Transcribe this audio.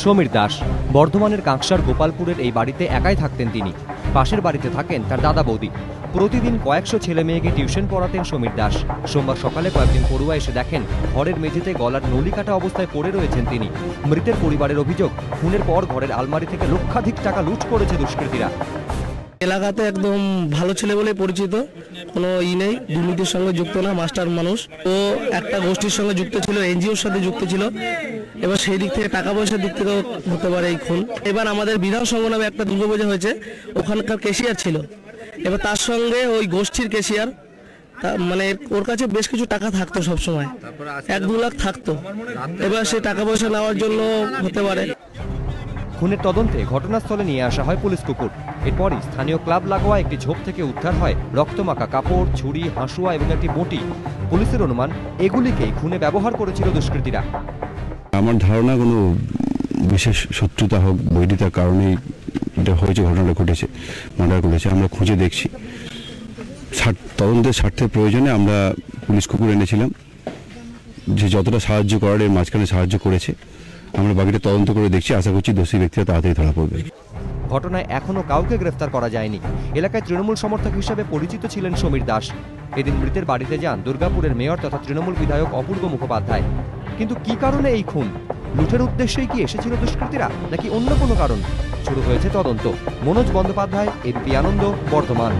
সমীর দাস বর্ধমানের কাঁকসার গোপালপুরের এই বাড়িতে একাই থাকতেন তিনি। পাশের বাড়িতে থাকেন তার দাদা বৌদি। প্রতিদিন কয়েকশো ছেলে মেয়েকে টিউশন পড়াতেন সমীর দাস। সোমবার সকালে কয়েকদিন পড়ুয়া এসে দেখেন ঘরের মেঝেতে গলার নলি কাটা অবস্থায় পড়ে রয়েছেন তিনি। মৃতের পরিবারের অভিযোগ, খুনের পর ঘরের আলমারি থেকে লক্ষাধিক টাকা লুট করেছে দুষ্কৃতীরা। এলাকাতে একদম ভালো ছেলে বলে পরিচিত, কোনো নেই, দুর্নীতির সঙ্গে যুক্ত না, মাস্টার মানুষ। ও একটা গোষ্ঠীর সঙ্গে যুক্ত ছিল, এনজিওর সাথে যুক্ত ছিল। এবার সেই দিক থেকে টাকা পয়সার দিক থেকেও হতে পারে এই খুন। এবার আমাদের বিধানসভা নামে একটা দুর্গাপূজা হয়েছে, ওখানকার ক্যাশিয়ার ছিল। এবার তার সঙ্গে ওই গোষ্ঠীর ক্যাশিয়ার, মানে ওর কাছে বেশ কিছু টাকা থাকতো, সবসময় 1-2 লাখ থাকতো। এবার সে টাকা পয়সা নেওয়ার জন্য হতে পারে। খুনের তদন্তে ঘটনাস্থলে নিয়ে আসা হয় পুলিশ কুকুর। এরপরই স্থানীয় ক্লাব লাগোয়া একটি ঝোপ থেকে উদ্ধার হয় রক্তমাখা কাপড়, ছুরি, হাঁসুয়া এবং একটি বঁটি। পুলিশের অনুমান, এগুলিকেই খুনে ব্যবহার করেছিল দুষ্কৃতীরা। আমার ধারণা কোনো বিশেষ শত্রুতা হোক, বৈরিতার কারণেই এটা হয়েছে, ঘটনাটা ঘটেছে, মার্ডার করেছে। আমরা খুঁজে দেখছি, তদন্তের স্বার্থের প্রয়োজনে আমরা পুলিশ কুকুর এনেছিলাম, যে যতটা সাহায্য করার এর মাঝখানে সাহায্য করেছে। আমরা বাকিটা তদন্ত করে দেখছি, আশা করছি দোষী ব্যক্তিরা তাড়াতাড়ি ধরা পড়বে। ঘটনায় এখনো কাউকে গ্রেফতার করা যায়নি। এলাকায় তৃণমূল সমর্থক হিসেবে পরিচিত ছিলেন সমীর দাস। এদিন মৃতের বাড়িতে যান দুর্গাপুরের মেয়র তথা তৃণমূল বিধায়ক অপূর্ব মুখোপাধ্যায়। কিন্তু কি কারণে এই খুন? লুঠের উদ্দেশ্যেই কি এসেছিল দুষ্কৃতীরা, নাকি অন্য কোনো কারণ? শুরু হয়েছে তদন্ত। মনোজ বন্দ্যোপাধ্যায়, এবিপি আনন্দ, বর্ধমান।